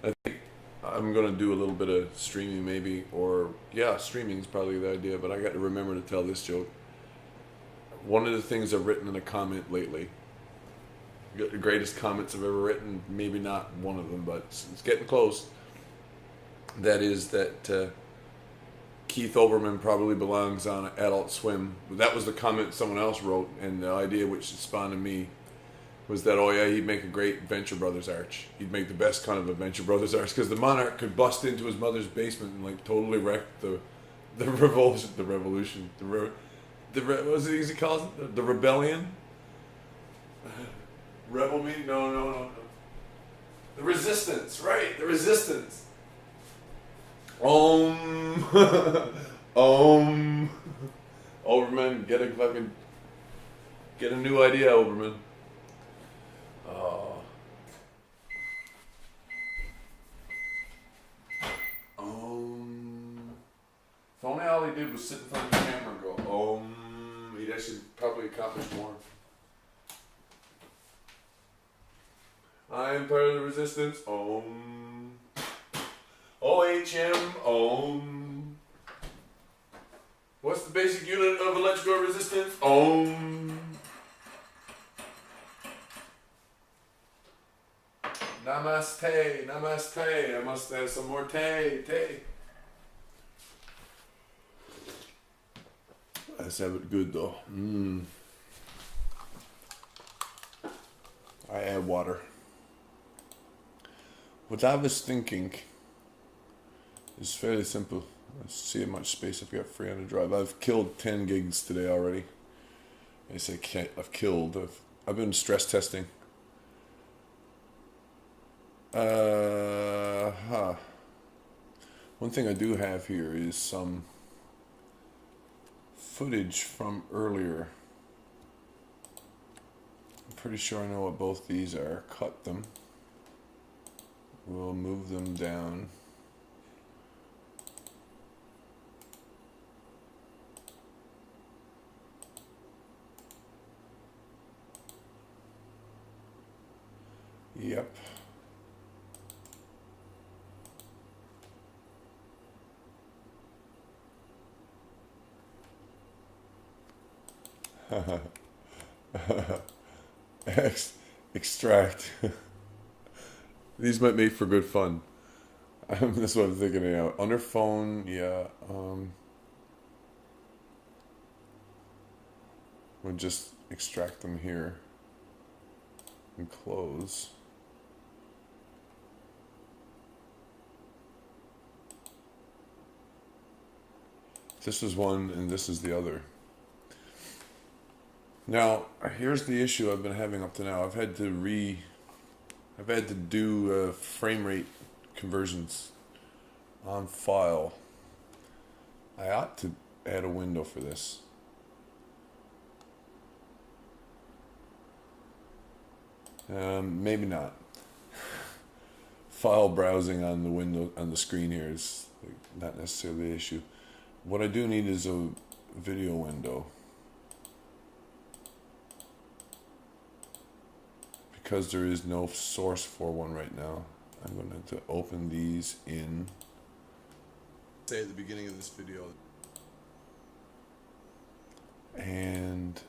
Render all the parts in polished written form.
I think I'm gonna do a little bit of streaming maybe, or yeah, streaming is probably the idea. But I got to remember to tell this joke. One of the things I've written in a comment lately, the greatest comments I've ever written, maybe not one of them, but it's getting close. That is that Keith Olbermann probably belongs on Adult Swim. That was the comment someone else wrote, and the idea which spawned in me was that, oh yeah, he'd make a great Venture Brothers arch. He'd make the best kind of a Venture Brothers arch because the Monarch could bust into his mother's basement and like totally wreck the revolution, what was it he calls it? The rebellion, rebel me? No. The resistance, right? The resistance. Om, Om, Oberman, get a new idea, Oberman. Oh. If only all he did was sit in front of the camera and go, he'd actually probably accomplish more. I am part of the resistance. OHM. What's the basic unit of electrical resistance? Namaste. I must have some more tay. Let's have it good though. I add water. What I was thinking is fairly simple. Let's see how much space I've got free on the drive. I've killed 10 gigs today already. I say I've killed. I've been stress testing. One thing I do have here is some footage from earlier. I'm pretty sure I know what both these are. Cut them. We'll move them down. Yep. Extract. These might make for good fun. That's what I'm thinking now. Under phone, yeah. We'll just extract them here and close. This is one and this is the other. Now, here's the issue I've been having up to now. I've had to do frame rate conversions on file. I ought to add a window for this. Maybe not. File browsing on the window on the screen here is not necessarily the issue. What I do need is a video window. Because there is no source for one right now, I'm going to open these in. Say at the beginning of this video. And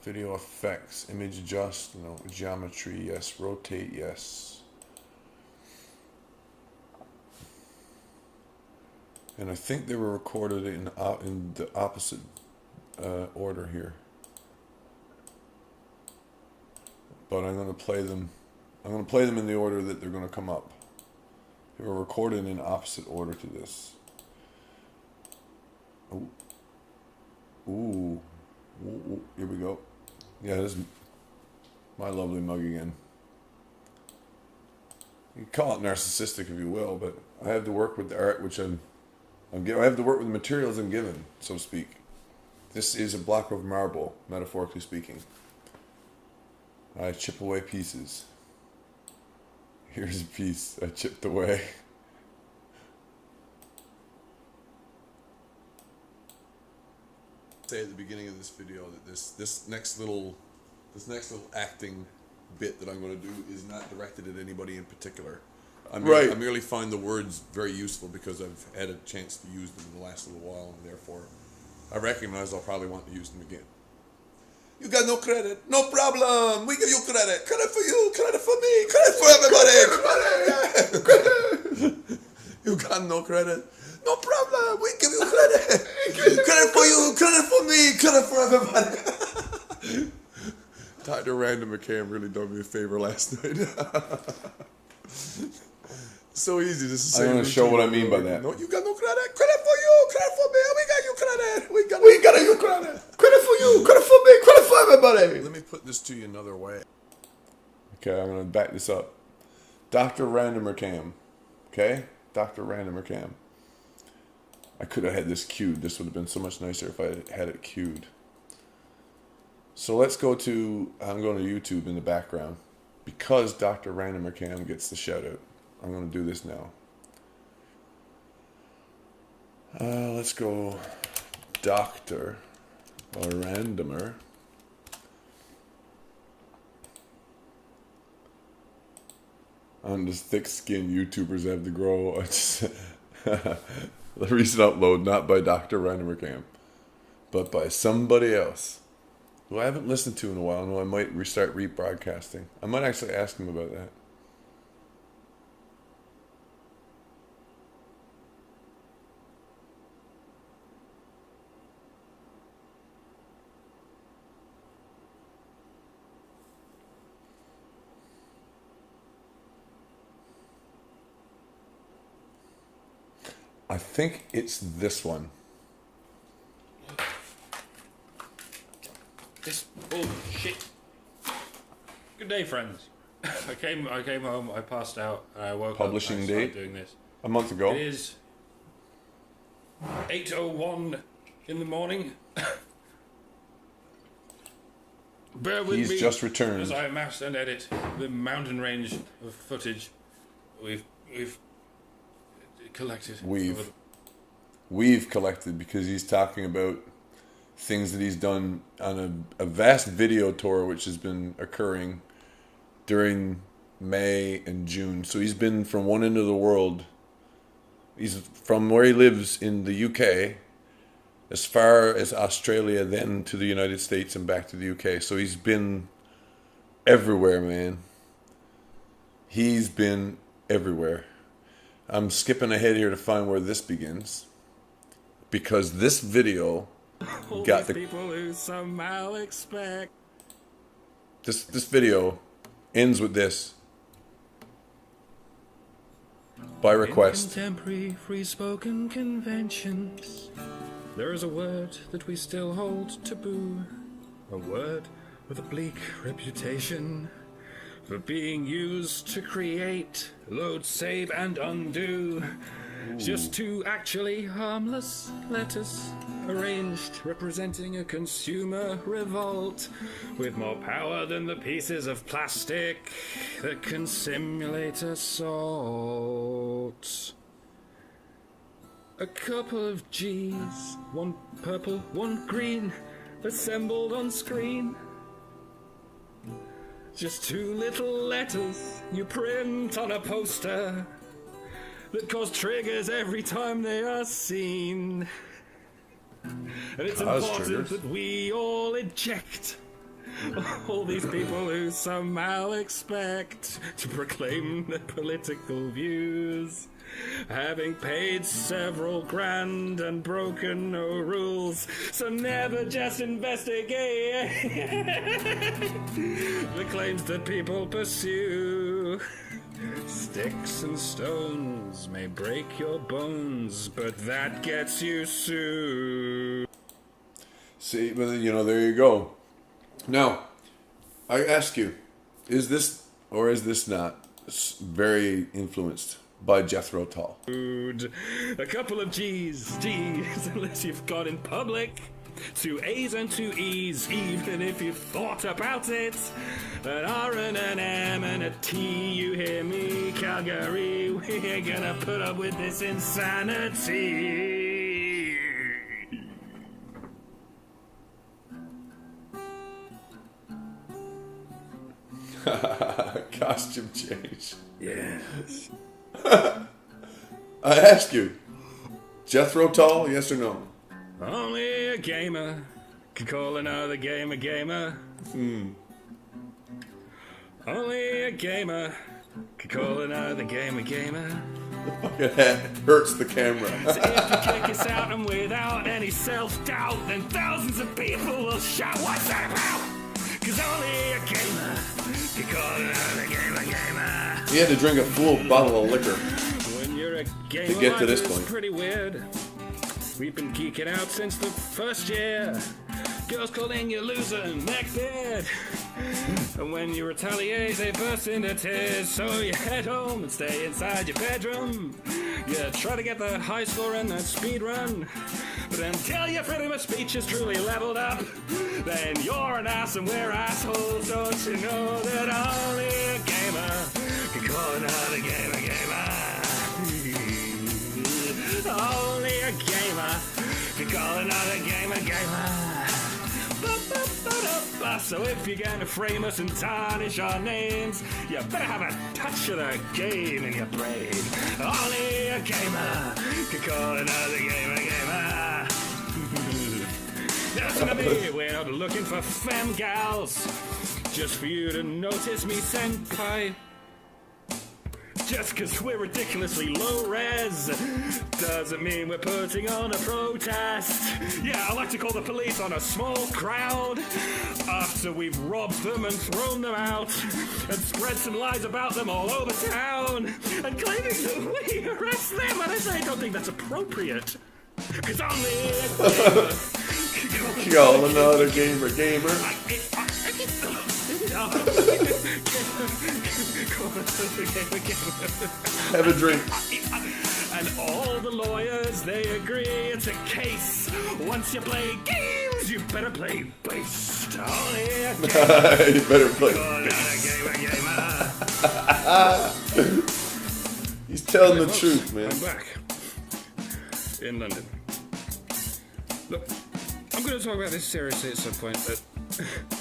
video effects, image adjust, no, geometry, yes, rotate, yes. And I think they were recorded in the opposite order here. But I'm going to play them. I'm going to play them in the order that they're going to come up. They were recorded in opposite order to this. Ooh. Here we go. Yeah, this is my lovely mug again. You can call it narcissistic if you will, but I have to work with the art which I have to work with the materials I'm given, so to speak. This is a block of marble, metaphorically speaking. I chip away pieces. Here's a piece I chipped away. Say at the beginning of this video that this next little acting bit that I'm going to do is not directed at anybody in particular. I merely find the words very useful because I've had a chance to use them in the last little while, and therefore I recognize I'll probably want to use them again. You got no credit. No problem. We give you credit. Credit for you. Credit for me. Credit for everybody. You got no credit. No problem. We give you credit. Credit for you. Credit for me. Credit for everybody. Dr. RANDOMERCAM really done me a favor last night. So easy to say. I'm going to show what I mean by that. No, you got no credit. Credit for you. Credit for me. We got you credit. We got you credit. Credit for you. Credit for me. Credit for everybody. Let me put this to you another way. Okay, I'm going to back this up. Dr. RANDOMERCAM. Okay? Dr. RANDOMERCAM. I could have had this queued. This would have been so much nicer if I had it queued. So let's go to, I'm going to YouTube in the background. Because Dr. RANDOMERCAM gets the shout out, I'm going to do this now. Let's go Dr. or Randomer. On this thick skin YouTubers have to grow. The recent upload, not by Dr. RANDOMERCAM, but by somebody else who I haven't listened to in a while. No, I might restart rebroadcasting. I might actually ask him about that. I think it's this one. This bullshit. Good day, friends. I came home. I passed out. I woke Publishing up. date Doing this a month ago. It is 8:01 in the morning. Bear with me. He's just returned as I amass and edit the mountain range of footage we've collected. We've collected, because he's talking about things that he's done on a vast video tour which has been occurring during May and June. So he's been from one end of the world. He's from where he lives in the UK as far as Australia, then to the United States and back to the UK. So he's been everywhere, man. He's been everywhere. I'm skipping ahead here to find where this begins, because this video got the people who somehow expect. This video ends with this. By request. In contemporary free-spoken conventions, there is a word that we still hold taboo. A word with a bleak reputation for being used to create, load, save, and undo. Just two actually harmless letters arranged, representing a consumer revolt with more power than the pieces of plastic that can simulate assault. A couple of G's, one purple, one green, assembled on screen. Just two little letters you print on a poster that cause triggers every time they are seen. And it's important that we all eject all these people who somehow expect to proclaim their political views, having paid several grand and broken no rules. So never just investigate the claims that people pursue. Sticks and stones may break your bones, but that gets you sued. See, but there you go. Now, I ask you, is this or is this not very influenced by Jethro Tull? A couple of G's, unless you've got in public. Two A's and two E's, even if you've thought about it. An R and an M and a T, you hear me? Calgary, we're gonna put up with this insanity. Costume change. Yes. I ask you, Jethro Tull, yes or no? Only a gamer can call another game a gamer. Only a gamer can call another game a gamer. The fucking hat hurts the camera. So if you kick us out and without any self-doubt, then thousands of people will shout, "What's that about?" 'Cause only a gamer can call another game a gamer. He had to drink a full bottle of liquor When you're a gamer, to get to this life is point. pretty weird. We've been geeking out since the first year. Girls calling you loser and neckbeard. And when you retaliate, they burst into tears. So you head home and stay inside your bedroom. You try to get the high score in that speed run. But until your freedom of speech is truly leveled up, then you're an ass and we're assholes. Don't you know that only a gamer can call another game a gamer? Only a gamer can call another game a gamer. So if you're gonna frame us and tarnish our names, you better have a touch of the game in your brain. Only a gamer can call another game a gamer. Listen to me, we're not looking for femme gals, just for you to notice me, senpai. Just 'cause we're ridiculously low res doesn't mean we're putting on a protest. Yeah, I like to call the police on a small crowd after we've robbed them and thrown them out and spread some lies about them all over town and claiming that we arrest them. And I say I don't think that's appropriate. 'Cause only a gamer can Call another gamer. Have a drink. And all the lawyers, they agree it's a case. Once you play games, you better play bass. Only a gamer. You better play. He's telling the truth, man. I'm back in London. Look, I'm going to talk about this seriously at some point, but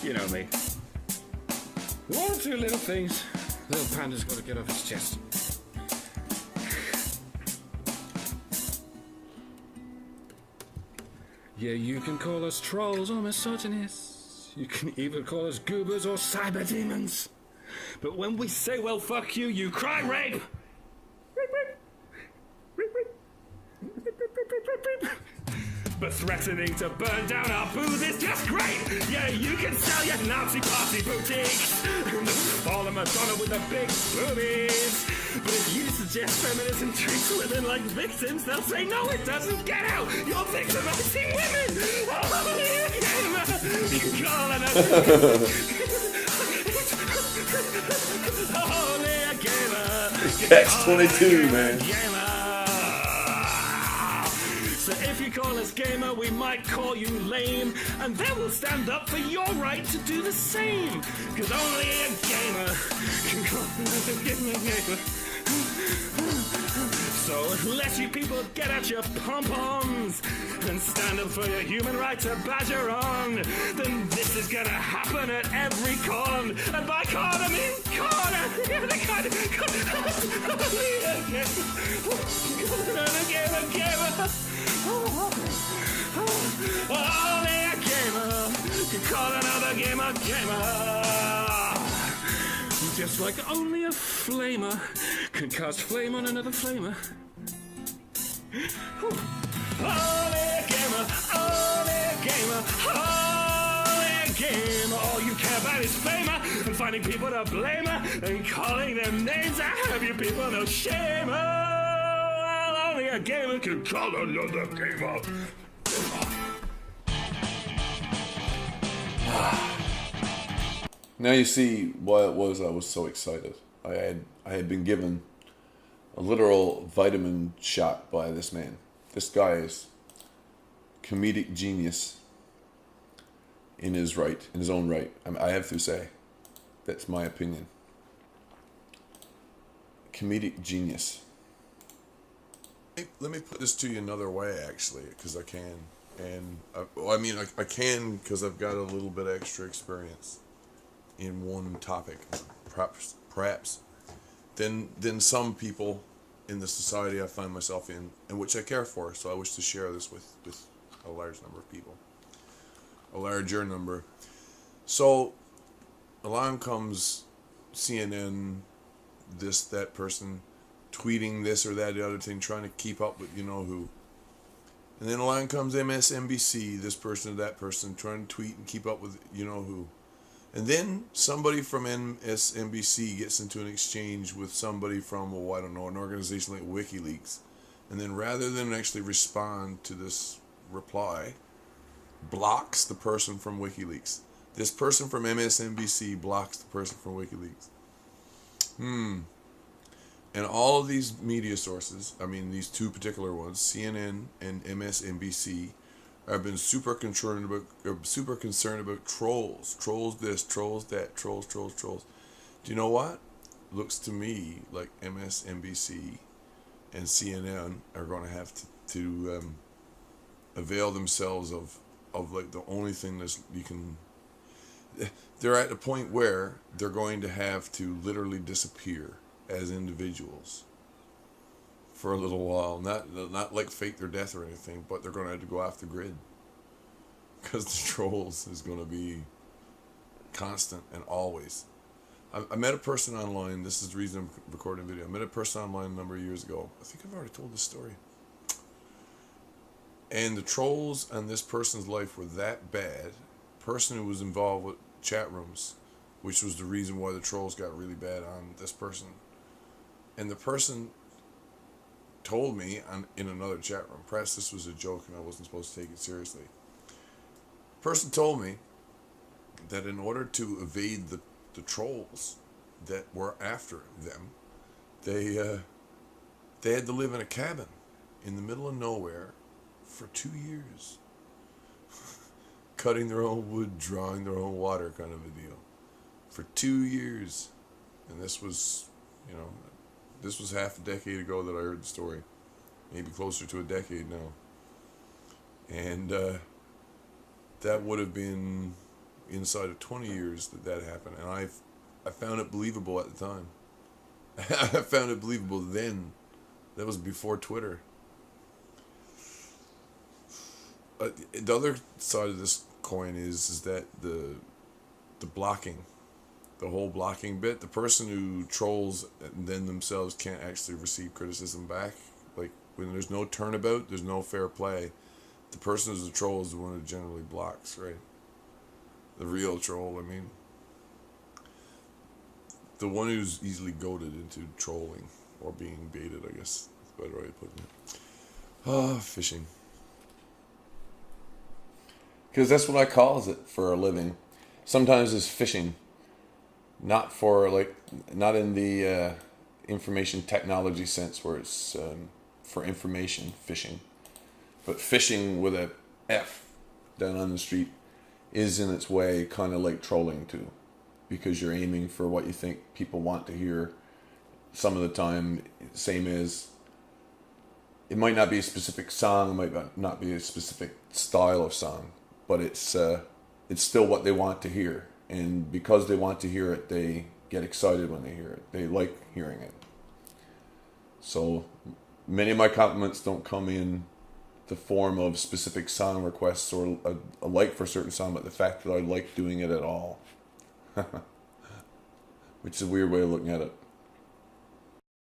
you know me. One or two little things little panda's got to get off his chest. Yeah, you can call us trolls or misogynists. You can even call us goobers or cyber demons. But when we say, well, fuck you, you cry rape. But threatening to burn down our booth is just great. Yeah, you can sell your Nazi party boutiques and follow Madonna with the big boobies. But if you suggest feminism treats women like victims, they'll say, no, it doesn't. Get out. You're victimizing women. Only a gamer can call another. Only a gamer. Catch-22, man. So if you call us gamer, we might call you lame, and then we'll stand up for your right to do the same. 'Cause only a gamer can call another gamer. So unless you people get out your pom-poms and stand up for your human right to badger on, then this is gonna happen at every con. And by con, I mean corner. The con. Only a gamer can call another gamer gamer. Just like only a flamer can cast flame on another flamer. Only a gamer, only a gamer, only a gamer. All you care about is famer and finding people to blame her and calling them names. I have you people no shame. Well, only a gamer can call another gamer. Now you see why it was I was so excited. I had been given a literal vitamin shot by this man. This guy is comedic genius in his own right. I have to say, that's my opinion. Comedic genius. Let me put this to you another way, actually, because I can. And I can because I've got a little bit extra experience. in one topic, perhaps, than some people in the society I find myself in, and which I care for. So I wish to share this with a large number of people, a larger number. So along comes CNN, this, that person, tweeting this or that, the other thing, trying to keep up with you know who. And then along comes MSNBC, this person or that person, trying to tweet and keep up with you know who. And then somebody from MSNBC gets into an exchange with somebody from, well, I don't know, an organization like WikiLeaks. And then rather than actually respond to this reply, blocks the person from WikiLeaks. This person from MSNBC blocks the person from WikiLeaks. And all of these media sources, I mean these two particular ones, CNN and MSNBC, have been super concerned about trolls. Trolls this, trolls that, trolls. Do you know what? Looks to me like MSNBC and CNN are going to have to avail themselves of like the only thing that's you can. They're at the point where they're going to have to literally disappear as individuals for a little while. Not like fake their death or anything, but they're going to have to go off the grid because the trolls is going to be constant and always. I met a person online. This is the reason I'm recording a video. I met a person online a number of years ago. I think I've already told this story. And the trolls on this person's life were that bad. Person who was involved with chat rooms, which was the reason why the trolls got really bad on this person. And the person told me in another chat room, perhaps this was a joke and I wasn't supposed to take it seriously. The person told me that in order to evade the trolls that were after them, they had to live in a cabin in the middle of nowhere for 2 years. Cutting their own wood, drawing their own water kind of a deal. For 2 years. And this was, this was half a decade ago that I heard the story. Maybe closer to a decade now. And that would have been inside of 20 years that happened. And I found it believable at the time. I found it believable then. That was before Twitter. The other side of this coin is that the blocking, the whole blocking bit, the person who trolls and then themselves can't actually receive criticism back. Like when there's no turnabout, there's no fair play. The person who's a troll is the one who generally blocks, right? The real troll, I mean. The one who's easily goaded into trolling or being baited, I guess. That's a better way of putting it. Fishing. Because that's what I calls it for a living. Sometimes it's fishing. Not in the information technology sense where it's for information fishing. But fishing with a F down on the street is in its way kind of like trolling too. Because you're aiming for what you think people want to hear. Some of the time, same as, it might not be a specific song, it might not be a specific style of song, but it's still what they want to hear. And because they want to hear it, they get excited when they hear it. They like hearing it. So many of my compliments don't come in the form of specific song requests or a like for a certain song, but the fact that I like doing it at all. Which is a weird way of looking at it.